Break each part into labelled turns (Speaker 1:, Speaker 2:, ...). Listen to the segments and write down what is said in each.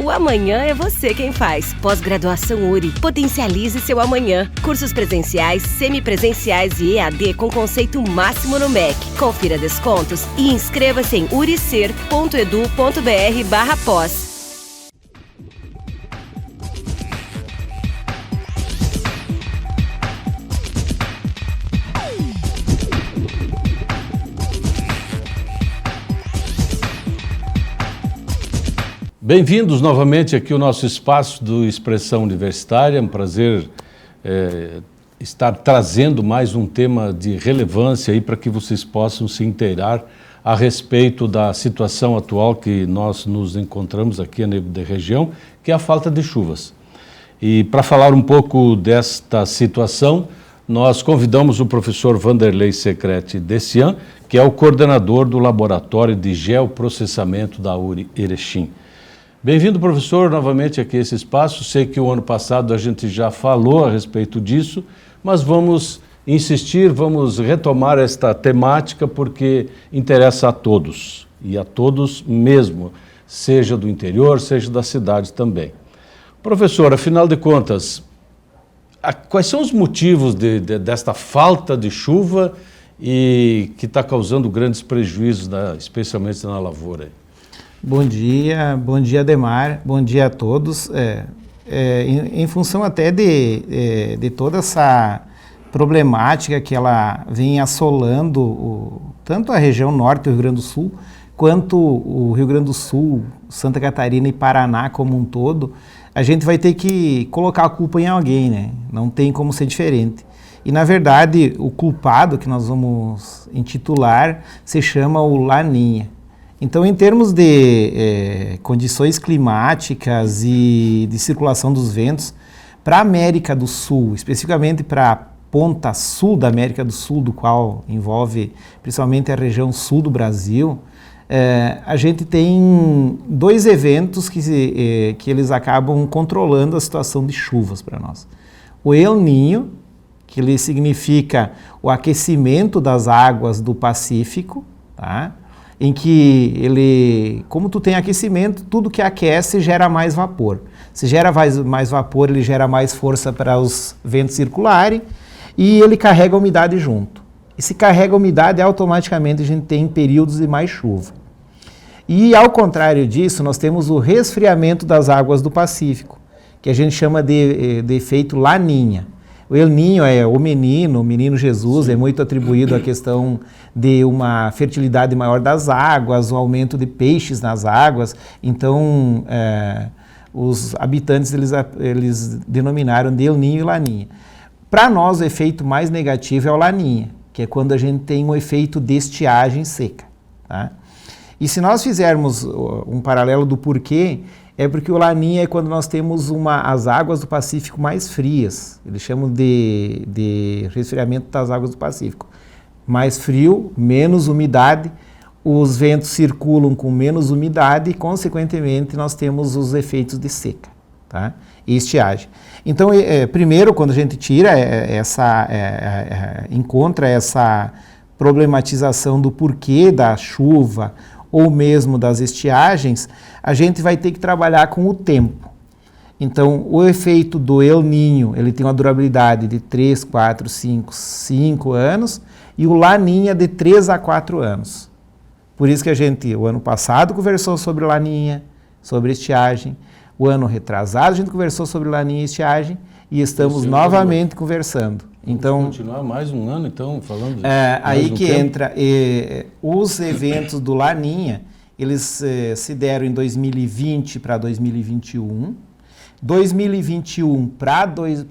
Speaker 1: O amanhã é você quem faz. Pós-graduação URI. Potencialize seu amanhã. Cursos presenciais, semipresenciais e EAD com conceito máximo no MEC. Confira descontos e inscreva-se em uricer.edu.br/pós.
Speaker 2: Bem-vindos novamente aqui ao nosso espaço do Expressão Universitária. É um prazer estar trazendo mais um tema de relevância aí para que vocês possam se inteirar a respeito da situação atual que nós nos encontramos aqui a nível da região, que é a falta de chuvas. E para falar um pouco desta situação, nós convidamos o professor Vanderlei Secreti Dessian, que é o coordenador do Laboratório de Geoprocessamento da URI Erechim. Bem-vindo, professor, novamente aqui a esse espaço. Sei que o ano passado a gente já falou a respeito disso, mas vamos insistir, vamos retomar esta temática porque interessa a todos, e a todos mesmo, seja do interior, seja da cidade também. Professor, afinal de contas, quais são os motivos desta falta de chuva e que está causando grandes prejuízos, especialmente na lavoura?
Speaker 3: Bom dia, Ademar, bom dia a todos. Em função até de toda essa problemática que ela vem assolando tanto a região norte do Rio Grande do Sul, quanto o Rio Grande do Sul, Santa Catarina e Paraná como um todo, a gente vai ter que colocar a culpa em alguém, né? Não tem como ser diferente. E, na verdade, o culpado que nós vamos intitular se chama o Laninha. Então, em termos de condições climáticas e de circulação dos ventos, para a América do Sul, especificamente para a ponta sul da América do Sul, do qual envolve principalmente a região sul do Brasil, a gente tem dois eventos que eles acabam controlando a situação de chuvas para nós. O El Niño, que ele significa o aquecimento das águas do Pacífico, tá? Em que ele, como tu tem aquecimento, tudo que aquece gera mais vapor. Se gera mais vapor, ele gera mais força para os ventos circularem e ele carrega a umidade junto. E se carrega a umidade, automaticamente a gente tem períodos de mais chuva. E ao contrário disso, nós temos o resfriamento das águas do Pacífico, que a gente chama de efeito Laninha. O El Niño é o menino Jesus. Sim. É muito atribuído à questão de uma fertilidade maior das águas, o aumento de peixes nas águas. Então, os habitantes eles denominaram de El Niño e Laninha. Para nós, o efeito mais negativo é o Laninha, que é quando a gente tem um efeito de estiagem seca. Tá? E se nós fizermos um paralelo do porquê, é porque o Laninha é quando nós temos as águas do Pacífico mais frias. Eles chamam de resfriamento das águas do Pacífico. Mais frio, menos umidade, os ventos circulam com menos umidade e, consequentemente, nós temos os efeitos de seca, tá? E estiagem. Então, primeiro, quando a gente tira encontra essa problematização do porquê da chuva ou mesmo das estiagens, a gente vai ter que trabalhar com o tempo. Então, o efeito do El Niño, ele tem uma durabilidade de 3, 4, 5 anos, e o Laninha de 3 a 4 anos. Por isso que a gente, o ano passado, conversou sobre Laninha, sobre estiagem. O ano retrasado, a gente conversou sobre Laninha e estiagem, e estamos novamente conversando. Então,
Speaker 2: vamos continuar mais um ano, então, falando
Speaker 3: aí que entra os eventos do Laninha, eles se deram em 2020 para 2021, 2021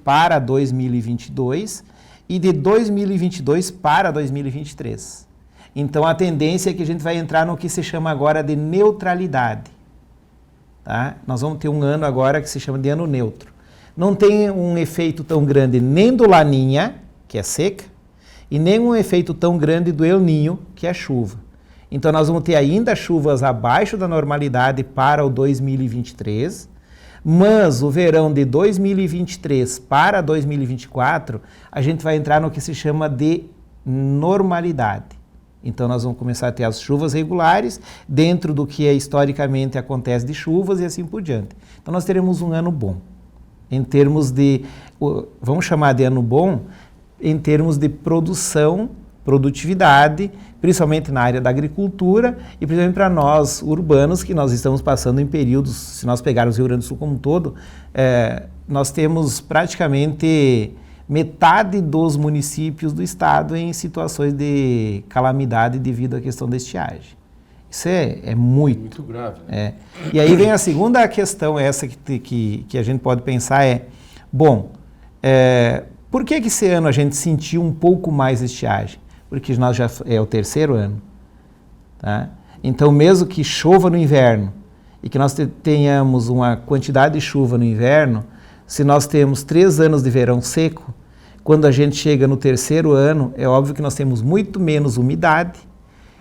Speaker 3: para 2022 e de 2022 para 2023. Então, a tendência é que a gente vai entrar no que se chama agora de neutralidade. Tá? Nós vamos ter um ano agora que se chama de ano neutro. Não tem um efeito tão grande nem do Laninha, que é seca, e nem um efeito tão grande do El Niño, que é chuva. Então, nós vamos ter ainda chuvas abaixo da normalidade para o 2023, mas o verão de 2023 para 2024, a gente vai entrar no que se chama de normalidade. Então nós vamos começar a ter as chuvas regulares dentro do que historicamente acontece de chuvas e assim por diante. Então nós teremos um ano bom, em termos de, vamos chamar de ano bom, em termos de produtividade, principalmente na área da agricultura e principalmente para nós urbanos, que nós estamos passando em períodos, se nós pegarmos o Rio Grande do Sul como um todo, nós temos praticamente metade dos municípios do estado em situações de calamidade devido à questão da estiagem. Isso é muito
Speaker 2: grave. Né?
Speaker 3: E aí vem a segunda questão, essa que a gente pode pensar por que esse ano a gente sentiu um pouco mais estiagem? Porque nós já é o terceiro ano. Tá? Então, mesmo que chova no inverno e que nós tenhamos uma quantidade de chuva no inverno, se nós temos 3 anos de verão seco, quando a gente chega no terceiro ano, é óbvio que nós temos muito menos umidade,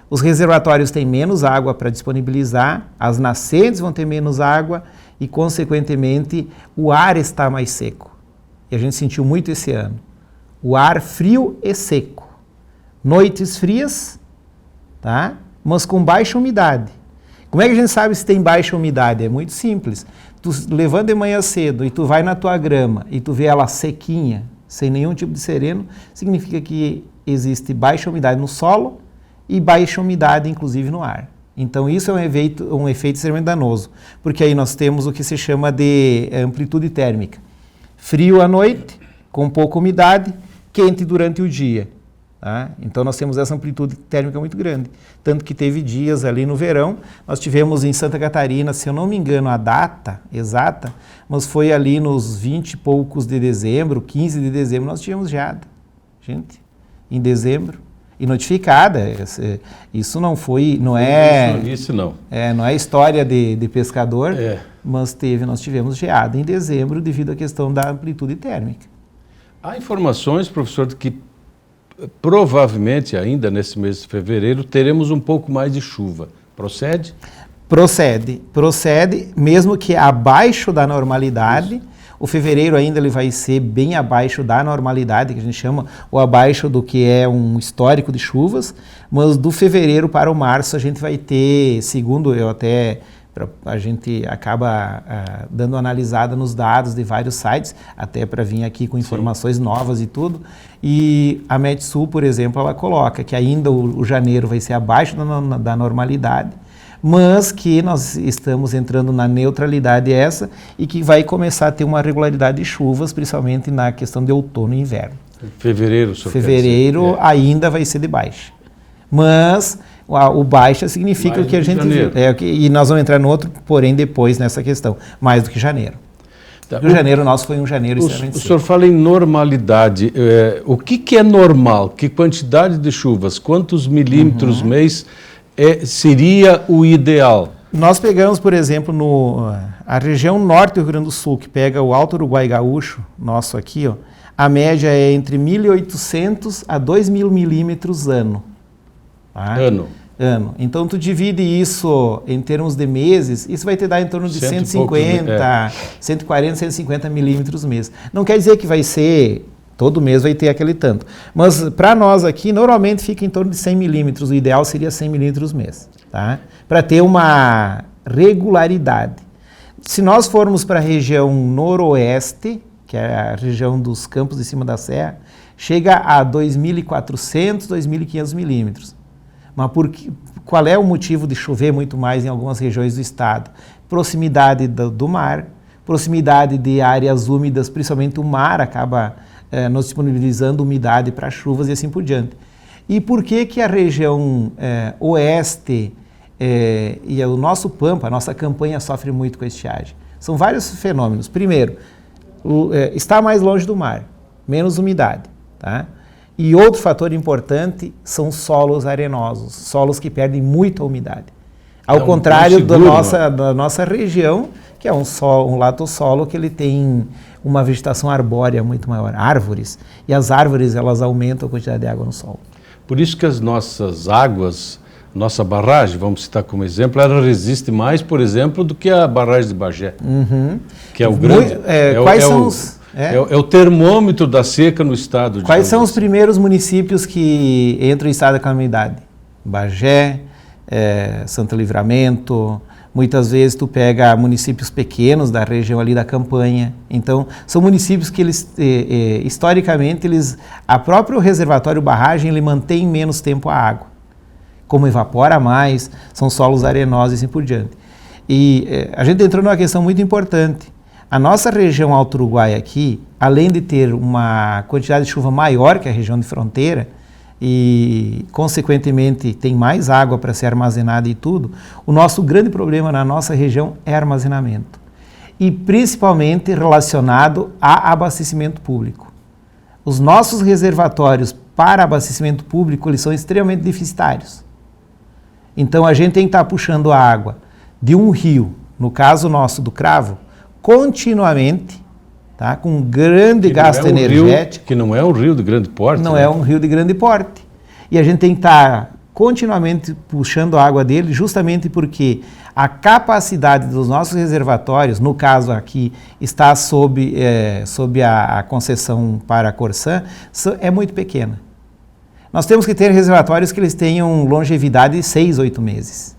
Speaker 3: os reservatórios têm menos água para disponibilizar, as nascentes vão ter menos água e, consequentemente, o ar está mais seco. E a gente sentiu muito esse ano. O ar frio e seco. Noites frias, tá? Mas com baixa umidade. Como é que a gente sabe se tem baixa umidade? É muito simples. Tu levanta de manhã cedo e tu vai na tua grama e tu vê ela sequinha, sem nenhum tipo de sereno, significa que existe baixa umidade no solo e baixa umidade, inclusive, no ar. Então, isso é um efeito extremamente danoso, porque aí nós temos o que se chama de amplitude térmica. Frio à noite, com pouca umidade, quente durante o dia. Tá? Então, nós temos essa amplitude térmica muito grande. Tanto que teve dias ali no verão, nós tivemos em Santa Catarina, se eu não me engano a data exata, mas foi ali nos 20 e poucos de dezembro, 15 de dezembro, nós tivemos geada. Gente, em dezembro. E notificada, isso não foi, não é...
Speaker 2: Isso não.
Speaker 3: Não é história de pescador, mas nós tivemos geada em dezembro devido à questão da amplitude térmica.
Speaker 2: Há informações, professor, de que provavelmente ainda nesse mês de fevereiro teremos um pouco mais de chuva. Procede? Procede, mesmo que abaixo da normalidade. Isso.
Speaker 3: O fevereiro ainda ele vai ser bem abaixo da normalidade, que a gente chama, ou abaixo do que é um histórico de chuvas, mas do fevereiro para o março a gente vai ter, segundo a gente acaba dando uma analisada nos dados de vários sites, até para vir aqui com informações novas e tudo, e a Metsul, por exemplo, ela coloca que ainda o janeiro vai ser abaixo da normalidade, mas que nós estamos entrando na neutralidade e que vai começar a ter uma regularidade de chuvas, principalmente na questão de outono e inverno. Fevereiro ainda vai ser de baixa. Mas o baixa significa o que a gente viu. E nós vamos entrar no outro, porém depois nessa questão, mais do que janeiro. Tá. O janeiro nosso foi um janeiro extremamente seco.
Speaker 2: O senhor fala em normalidade. O que é normal? Que quantidade de chuvas? Quantos milímetros mês seria o ideal?
Speaker 3: Nós pegamos, por exemplo, a região norte do Rio Grande do Sul, que pega o Alto Uruguai Gaúcho, nosso aqui, a média é entre 1.800 a 2.000 milímetros ano. Tá? Ano. Então, tu divide isso em termos de meses, isso vai te dar em torno de 140, 150 milímetros mês. Não quer dizer que vai ser... Todo mês vai ter aquele tanto. Mas para nós aqui, normalmente fica em torno de 100 milímetros. O ideal seria 100 milímetros mês, tá? Para ter uma regularidade. Se nós formos para a região noroeste, que é a região dos Campos de Cima da Serra, chega a 2.400, 2.500 milímetros. Mas qual é o motivo de chover muito mais em algumas regiões do estado? Proximidade do mar, proximidade de áreas úmidas, principalmente o mar acaba... nos disponibilizando umidade para chuvas e assim por diante. E por que a região oeste e o nosso Pampa, a nossa campanha sofre muito com a estiagem? São vários fenômenos. Primeiro, está mais longe do mar, menos umidade. Tá? E outro fator importante são solos arenosos, solos que perdem muita umidade. Ao contrário da nossa região, que é um latossolo que ele tem uma vegetação arbórea muito maior, árvores, e as árvores elas aumentam a quantidade de água no solo.
Speaker 2: Por isso que as nossas águas, nossa barragem, vamos citar como exemplo, ela resiste mais, por exemplo, do que a barragem de Bagé, que é o grande... É o termômetro da seca no estado de
Speaker 3: Quais são os primeiros municípios que entram em estado de calamidade? Bagé, Santo Livramento. Muitas vezes tu pega municípios pequenos da região ali da Campanha. Então, são municípios que eles, historicamente, a próprio reservatório barragem, ele mantém menos tempo a água. Como evapora mais, são solos arenosos e assim por diante. E a gente entrou numa questão muito importante. A nossa região Alto Uruguai aqui, além de ter uma quantidade de chuva maior que a região de fronteira, e, consequentemente, tem mais água para ser armazenada e tudo, o nosso grande problema na nossa região é armazenamento. E, principalmente, relacionado a abastecimento público. Os nossos reservatórios para abastecimento público, eles são extremamente deficitários. Então, a gente tem que estar puxando a água de um rio, no caso nosso do Cravo, continuamente, tá? Com grande gasto energético.
Speaker 2: Que não é um rio de grande porte.
Speaker 3: Não é um rio de grande porte. E a gente tem que estar continuamente puxando a água dele, justamente porque a capacidade dos nossos reservatórios, no caso aqui, está sob a concessão para a Corsan, é muito pequena. Nós temos que ter reservatórios que eles tenham longevidade de 6, 8 meses.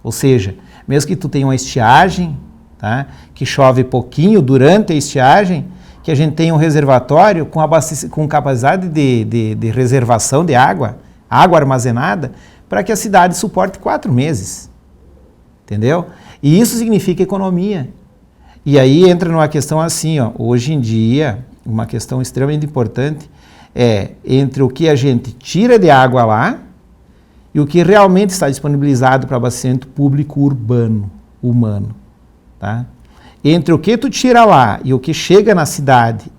Speaker 3: Ou seja, mesmo que tu tenha uma estiagem, tá? Que chove pouquinho durante a estiagem, que a gente tenha um reservatório com capacidade de reservação de água armazenada, para que a cidade suporte 4 meses. Entendeu? E isso significa economia. E aí entra numa questão assim, ó, hoje em dia, uma questão extremamente importante é entre o que a gente tira de água lá e o que realmente está disponibilizado para abastecimento público urbano, humano. Tá? Entre o que tu tira lá e o que chega na cidade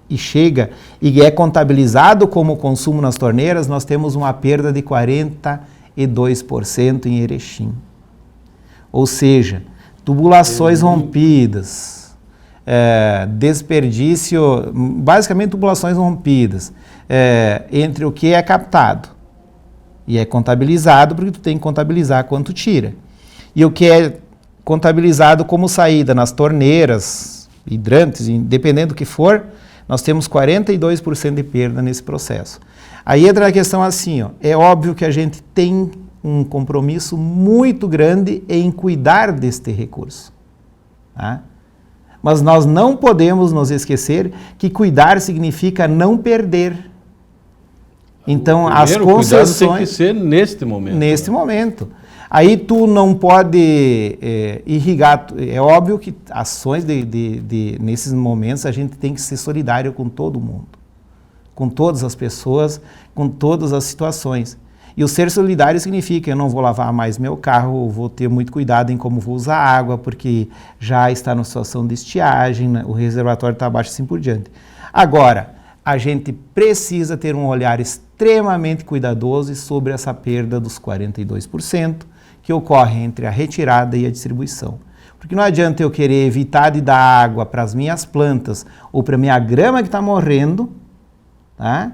Speaker 3: e é contabilizado como consumo nas torneiras, nós temos uma perda de 42% em Erechim. Ou seja, tubulações rompidas, desperdício, basicamente tubulações rompidas, entre o que é captado e é contabilizado, porque tu tem que contabilizar quanto tira, e o que é contabilizado como saída nas torneiras, hidrantes, dependendo do que for, nós temos 42% de perda nesse processo. Aí entra a questão assim, ó, é óbvio que a gente tem um compromisso muito grande em cuidar deste recurso. Tá? Mas nós não podemos nos esquecer que cuidar significa não perder. Então, as concessões...
Speaker 2: tem que ser neste momento.
Speaker 3: Neste momento. Aí tu não pode irrigar, é óbvio que ações nesses momentos a gente tem que ser solidário com todo mundo, com todas as pessoas, com todas as situações. E o ser solidário significa eu não vou lavar mais meu carro, vou ter muito cuidado em como vou usar água, porque já está numa situação de estiagem, né? O reservatório está abaixo assim por diante. Agora, a gente precisa ter um olhar extremamente cuidadoso sobre essa perda dos 42%, que ocorre entre a retirada e a distribuição. Porque não adianta eu querer evitar de dar água para as minhas plantas ou para a minha grama que está morrendo, tá?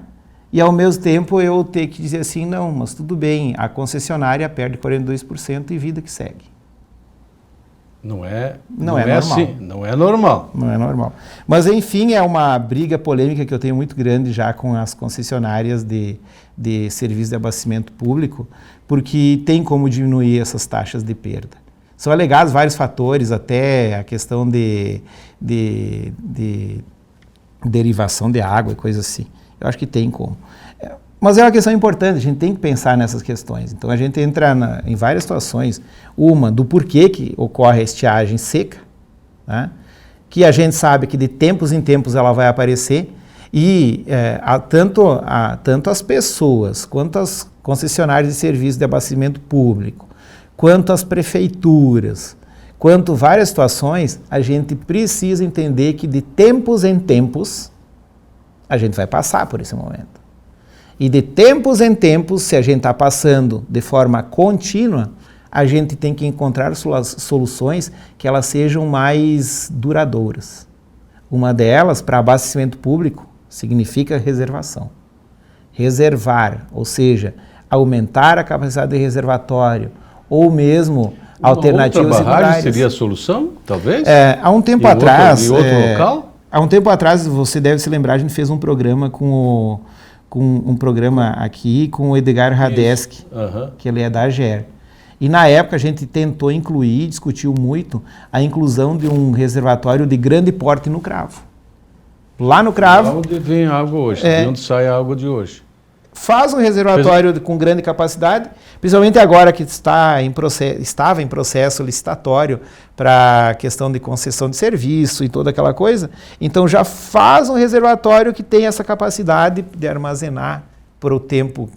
Speaker 3: E ao mesmo tempo eu ter que dizer assim, não, mas tudo bem, a concessionária perde 42% e vida que segue.
Speaker 2: Não é
Speaker 3: normal.
Speaker 2: Assim, não é normal.
Speaker 3: Não é normal. Mas, enfim, é uma briga polêmica que eu tenho muito grande já com as concessionárias de serviço de abastecimento público, porque tem como diminuir essas taxas de perda. São alegados vários fatores, até a questão de derivação de água e coisas assim. Eu acho que tem como. Mas é uma questão importante, a gente tem que pensar nessas questões. Então a gente entra em várias situações. Uma, do porquê que ocorre a estiagem seca, né? Que a gente sabe que de tempos em tempos ela vai aparecer, e tanto as pessoas, quanto as concessionárias de serviços de abastecimento público, quanto as prefeituras, quanto várias situações, a gente precisa entender que de tempos em tempos a gente vai passar por esse momento. E de tempos em tempos, se a gente está passando de forma contínua, a gente tem que encontrar soluções que elas sejam mais duradouras. Uma delas, para abastecimento público, significa reservação. Reservar, ou seja, aumentar a capacidade de reservatório, ou mesmo alternativas secundárias.
Speaker 2: Seria a solução, talvez?
Speaker 3: Há um tempo atrás...
Speaker 2: Em outro local?
Speaker 3: Há um tempo atrás, você deve se lembrar, a gente fez um programa com com um programa aqui com o Edgar Radeski, que ele é da AGER. E na época a gente tentou incluir, discutiu muito, a inclusão de um reservatório de grande porte no Cravo. Lá no Cravo...
Speaker 2: Lá onde vem a água hoje, de onde sai a água de hoje.
Speaker 3: Faz um reservatório com grande capacidade, principalmente agora que estava em processo licitatório para a questão de concessão de serviço e toda aquela coisa. Então já faz um reservatório que tem essa capacidade de armazenar por o tempo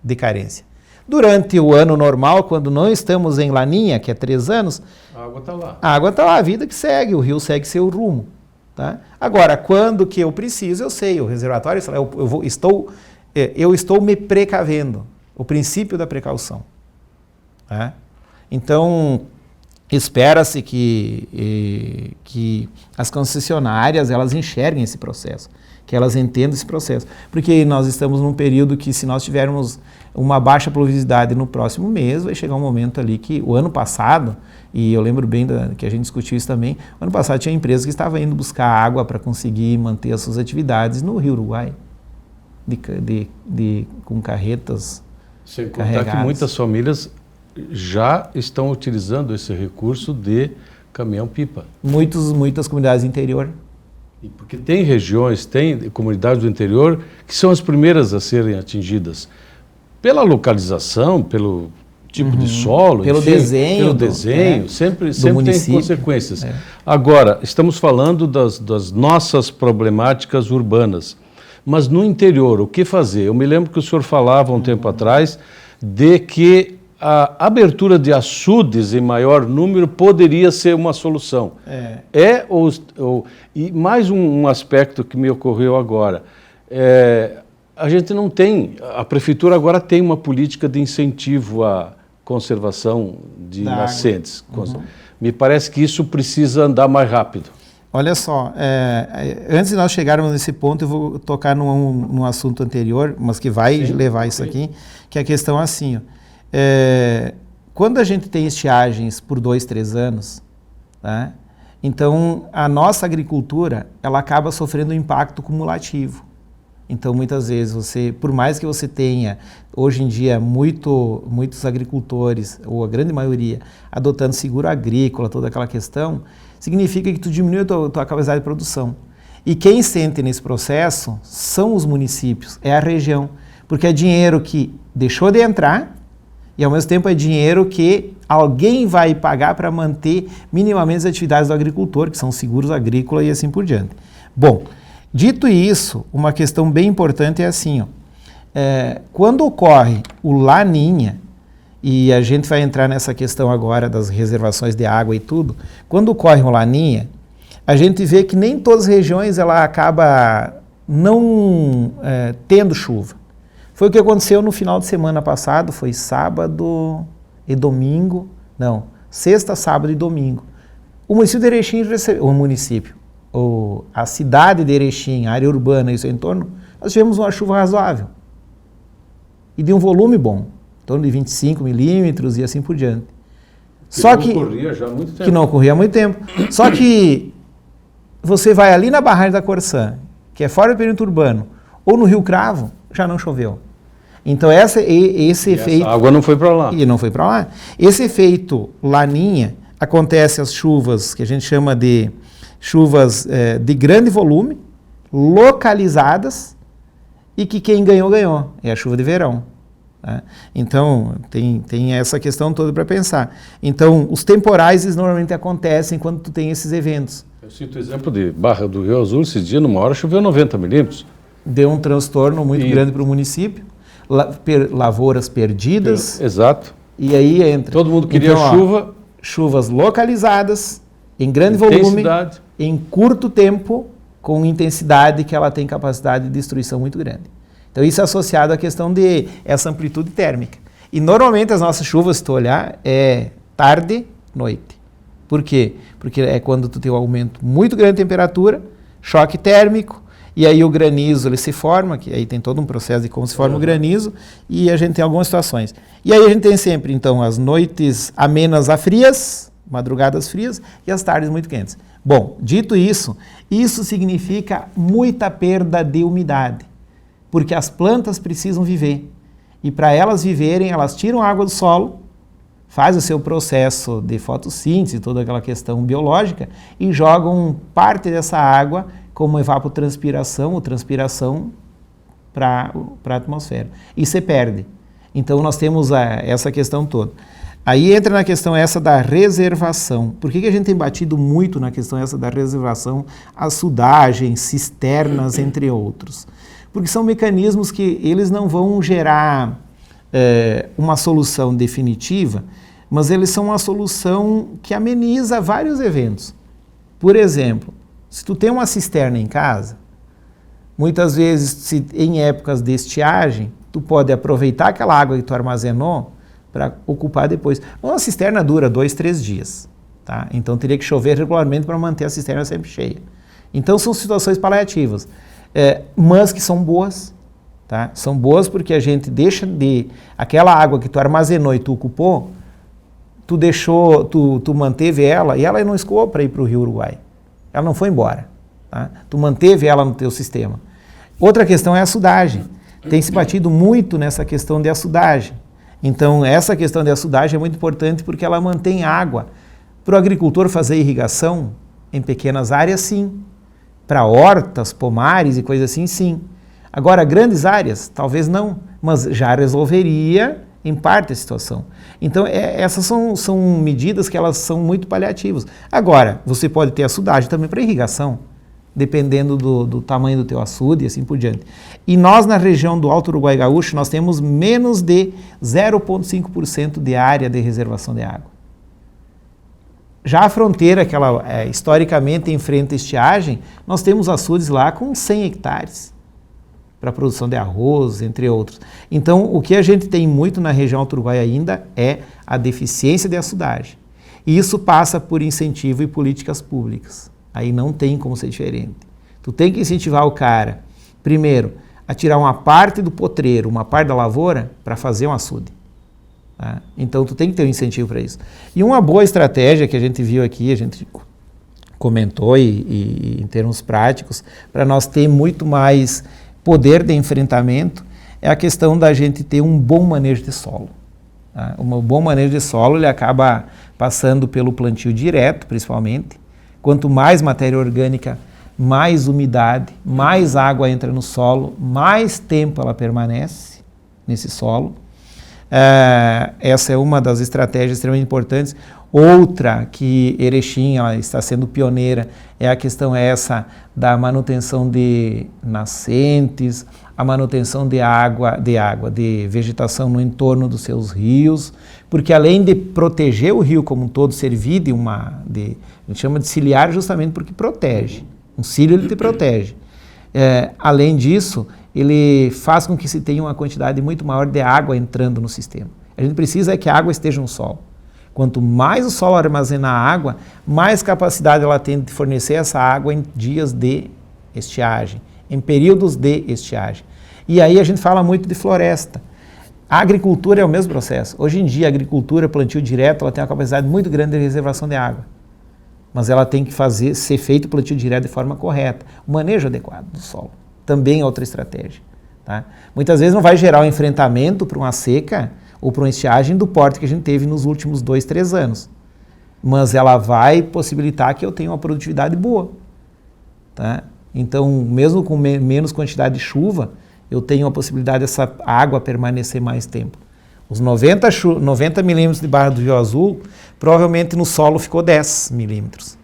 Speaker 3: de carência. Durante o ano normal, quando não estamos em Laninha, que é 3 anos,
Speaker 2: a água está lá.
Speaker 3: A água está lá, a vida que segue, o rio segue seu rumo. Tá? Agora, quando que eu preciso, eu sei, o reservatório, eu estou me precavendo, o princípio da precaução. Tá? Então, espera-se que as concessionárias elas enxerguem esse processo, que elas entendam esse processo. Porque nós estamos num período que, se nós tivermos uma baixa pluviosidade no próximo mês, vai chegar um momento ali que, o ano passado, e eu lembro bem que a gente discutiu isso também, o ano passado tinha empresas que estavam indo buscar água para conseguir manter as suas atividades no Rio Uruguai, com carretas
Speaker 2: sem contar que muitas famílias já estão utilizando esse recurso de caminhão-pipa.
Speaker 3: Muitas comunidades do interior.
Speaker 2: Porque tem regiões, tem comunidades do interior que são as primeiras a serem atingidas pela localização, pelo tipo de solo,
Speaker 3: pelo desenho,
Speaker 2: sempre tem consequências. Agora, estamos falando das nossas problemáticas urbanas, mas no interior, o que fazer? Eu me lembro que o senhor falava um tempo atrás de que a abertura de açudes em maior número poderia ser uma solução. E mais um aspecto que me ocorreu agora. A gente não tem, a prefeitura agora tem uma política de incentivo à conservação de nascentes. Me parece que isso precisa andar mais rápido.
Speaker 3: Olha só, antes de nós chegarmos nesse ponto, eu vou tocar num assunto anterior, mas que vai levar isso aqui, que é a questão assim, quando a gente tem estiagens por 2, 3 anos, tá? Então a nossa agricultura ela acaba sofrendo um impacto cumulativo. Então muitas vezes por mais que você tenha hoje em dia muitos agricultores, ou a grande maioria, adotando seguro agrícola, toda aquela questão, significa que tu diminui a tua capacidade de produção. E quem sente nesse processo são os municípios, é a região, porque é dinheiro que deixou de entrar e ao mesmo tempo é dinheiro que alguém vai pagar para manter minimamente as atividades do agricultor, que são seguros agrícolas e assim por diante. Bom, dito isso, uma questão bem importante é assim, quando ocorre o Laninha, e a gente vai entrar nessa questão agora das reservações de água e tudo, quando ocorre o Laninha, a gente vê que nem todas as regiões ela acaba não tendo chuva. Foi o que aconteceu no final de semana passado, foi sábado e domingo, não, sexta, sábado e domingo. O município de Erechim recebeu, a cidade de Erechim, a área urbana e seu entorno, nós tivemos uma chuva razoável e de um volume bom, em torno de 25 milímetros e assim por diante.
Speaker 2: Que não ocorria já há muito tempo.
Speaker 3: Que não ocorria há muito tempo. Só que você vai ali na barragem da Corsã, que é fora do perímetro urbano, ou no Rio Cravo, já não choveu. Então esse efeito...
Speaker 2: A água não foi para lá.
Speaker 3: E não foi para lá. Esse efeito Laninha acontece as chuvas que a gente chama de chuvas de grande volume, localizadas, e que quem ganhou, ganhou. É a chuva de verão. Tá? Então, tem essa questão toda para pensar. Então, os temporais normalmente acontecem quando tu tem esses eventos.
Speaker 2: Eu cito o exemplo de Barra do Rio Azul, esse dia, numa hora, choveu 90 milímetros.
Speaker 3: Deu um transtorno muito grande para o município, lavouras perdidas.
Speaker 2: Exato.
Speaker 3: E aí entra...
Speaker 2: Todo mundo queria chuva.
Speaker 3: Chuvas localizadas, em grande volume, em curto tempo, com intensidade que ela tem capacidade de destruição muito grande. Então isso é associado à questão de essa amplitude térmica. E normalmente as nossas chuvas, se tu olhar, é tarde, noite. Por quê? Porque é quando tu tem um aumento muito grande de temperatura, choque térmico, e aí o granizo ele se forma, que aí tem todo um processo de como se forma o granizo, e a gente tem algumas situações. E aí a gente tem sempre, então, as noites amenas a frias, madrugadas frias, e as tardes muito quentes. Bom, dito isso, isso significa muita perda de umidade. porque as plantas precisam viver. E para elas viverem, elas tiram a água do solo, fazem o seu processo de fotossíntese, toda aquela questão biológica, e jogam parte dessa água como evapotranspiração ou transpiração para a atmosfera. E se perde. Então nós temos essa questão toda. Aí entra na questão essa da reservação. Por que a gente tem batido muito na questão essa da reservação, açudagem, cisternas, entre outros? Porque são mecanismos que eles não vão gerar uma solução definitiva, mas eles são uma solução que ameniza vários eventos. Por exemplo, se tu tem uma cisterna em casa, muitas vezes em épocas de estiagem, tu pode aproveitar aquela água que tu armazenou para ocupar depois. Uma cisterna dura 2, 3 dias, tá? Então teria que chover regularmente para manter a cisterna sempre cheia. Então são situações paliativas, mas que são boas, tá? São boas porque a gente deixa de... Aquela água que tu armazenou e tu ocupou, tu manteve ela e ela não escoou para ir para o Rio Uruguai. Ela não foi embora, tá? Tu manteve ela no teu sistema. Outra questão é a açudagem. Tem se batido muito nessa questão de açudagem. Então, essa questão de açudagem é muito importante porque ela mantém água. Para o agricultor fazer irrigação em pequenas áreas, sim. Para hortas, pomares e coisas assim, sim. Agora, grandes áreas, talvez não, mas já resolveria em parte a situação. Então, essas são medidas que elas são muito paliativas. Agora, você pode ter açudagem também para irrigação, dependendo do tamanho do teu açude e assim por diante. E nós, na região do Alto Uruguai Gaúcho, nós temos menos de 0,5% de área de reservação de água. Já a fronteira, que ela historicamente enfrenta estiagem, nós temos açudes lá com 100 hectares para a produção de arroz, entre outros. Então, o que a gente tem muito na região Alto Uruguai ainda é a deficiência de açudagem. E isso passa por incentivo e políticas públicas. Aí não tem como ser diferente. Tu tem que incentivar o cara, primeiro, a tirar uma parte do potreiro, uma parte da lavoura, para fazer um açude. Tá? Então, tu tem que ter um incentivo para isso. E uma boa estratégia que a gente viu aqui, a gente comentou e em termos práticos, para nós ter muito mais poder de enfrentamento, é a questão da gente ter um bom manejo de solo. Tá? Um bom manejo de solo, ele acaba passando pelo plantio direto, principalmente. Quanto mais matéria orgânica, mais umidade, mais água entra no solo, mais tempo ela permanece nesse solo. Essa é uma das estratégias extremamente importantes. Outra que Erechim ela está sendo pioneira é a questão essa da manutenção de nascentes, a manutenção de vegetação no entorno dos seus rios, porque além de proteger o rio como um todo, servir a gente chama de ciliar justamente porque protege. Um cílio ele te protege. Além disso, ele faz com que se tenha uma quantidade muito maior de água entrando no sistema. A gente precisa que a água esteja no solo. Quanto mais o solo armazenar água, mais capacidade ela tem de fornecer essa água em dias de estiagem, em períodos de estiagem. E aí a gente fala muito de floresta. A agricultura é o mesmo processo. Hoje em dia a agricultura, plantio direto, ela tem uma capacidade muito grande de reservação de água. Mas ela tem que ser feito o plantio direto de forma correta, o manejo adequado do solo. Também é outra estratégia. Tá? Muitas vezes não vai gerar um enfrentamento para uma seca ou para uma estiagem do porte que a gente teve nos últimos 2, 3 anos. Mas ela vai possibilitar que eu tenha uma produtividade boa. Tá? Então, mesmo com menos quantidade de chuva, eu tenho a possibilidade dessa água permanecer mais tempo. Os 90 milímetros de Barra do Rio Azul, provavelmente no solo ficou 10 milímetros.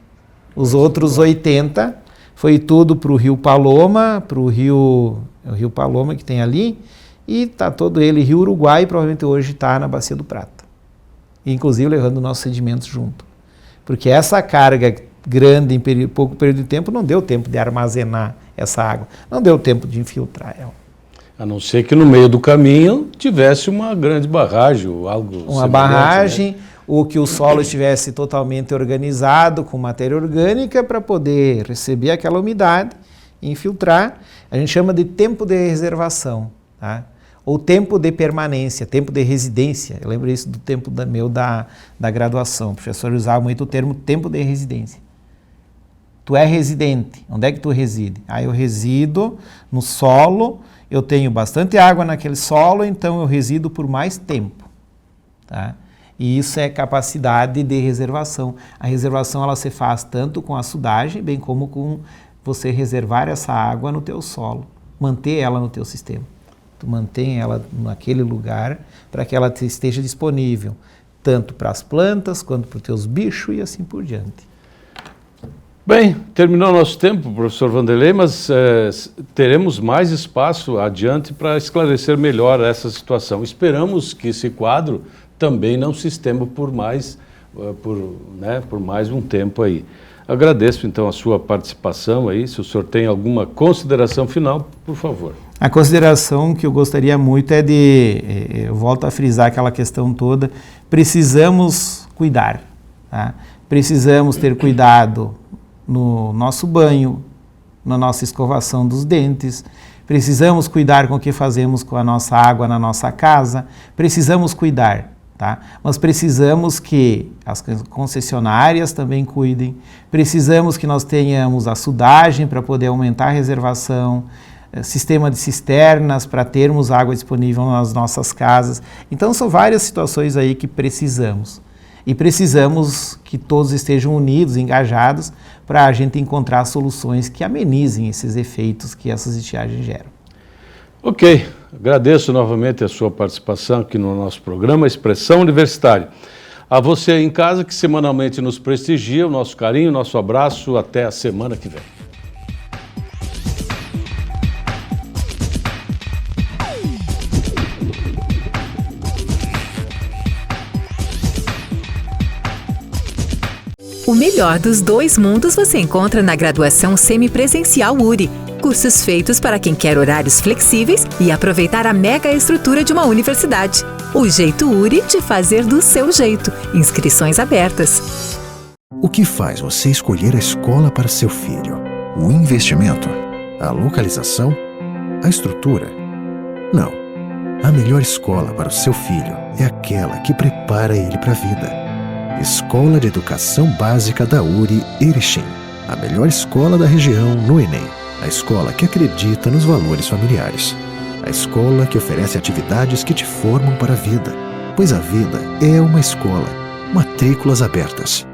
Speaker 3: Os outros 80 foi tudo para o Rio Paloma, o Rio Paloma que tem ali, e está todo ele, Rio Uruguai, provavelmente hoje está na Bacia do Prata. Inclusive levando nossos sedimentos junto. Porque essa carga grande em pouco período de tempo não deu tempo de armazenar essa água, não deu tempo de infiltrar ela.
Speaker 2: A não ser que no meio do caminho tivesse uma grande barragem ou algo
Speaker 3: uma barragem, né? Ou que o solo estivesse totalmente organizado com matéria orgânica para poder receber aquela umidade e infiltrar. A gente chama de tempo de reservação, tá? Ou tempo de permanência, tempo de residência. Eu lembro isso do tempo da graduação. O professor usava muito o termo tempo de residência. Tu é residente. Onde é que tu reside? Eu resido no solo eu tenho bastante água naquele solo, então eu resido por mais tempo, tá? E isso é capacidade de reservação. A reservação ela se faz tanto com a açudagem, bem como com você reservar essa água no teu solo, manter ela no teu sistema. Tu mantém ela naquele lugar para que ela esteja disponível, tanto para as plantas, quanto para os teus bichos e assim por diante.
Speaker 2: Bem, terminou nosso tempo, professor Vanderlei, mas teremos mais espaço adiante para esclarecer melhor essa situação. Esperamos que esse quadro também não se estenda por mais um tempo aí. Agradeço então a sua participação aí. Se o senhor tem alguma consideração final, por favor.
Speaker 3: A consideração que eu gostaria muito é eu volto a frisar aquela questão toda, precisamos cuidar, tá? Precisamos ter cuidado no nosso banho, na nossa escovação dos dentes, precisamos cuidar com o que fazemos com a nossa água na nossa casa, precisamos cuidar, tá? Mas precisamos que as concessionárias também cuidem, precisamos que nós tenhamos açudagem para poder aumentar a reservação, sistema de cisternas para termos água disponível nas nossas casas. Então são várias situações aí que precisamos. E precisamos que todos estejam unidos, engajados, para a gente encontrar soluções que amenizem esses efeitos que essas estiagens geram.
Speaker 2: Ok, agradeço novamente a sua participação aqui no nosso programa Expressão Universitária. A você aí em casa que semanalmente nos prestigia, o nosso carinho, o nosso abraço, até a semana que vem.
Speaker 4: O melhor dos dois mundos você encontra na graduação semipresencial URI. Cursos feitos para quem quer horários flexíveis e aproveitar a mega estrutura de uma universidade. O jeito URI de fazer do seu jeito. Inscrições abertas.
Speaker 5: O que faz você escolher a escola para seu filho? O investimento? A localização? A estrutura? Não. A melhor escola para o seu filho é aquela que prepara ele para a vida. Escola de Educação Básica da URI Erechim. A melhor escola da região no Enem. A escola que acredita nos valores familiares. A escola que oferece atividades que te formam para a vida. Pois a vida é uma escola. Matrículas abertas.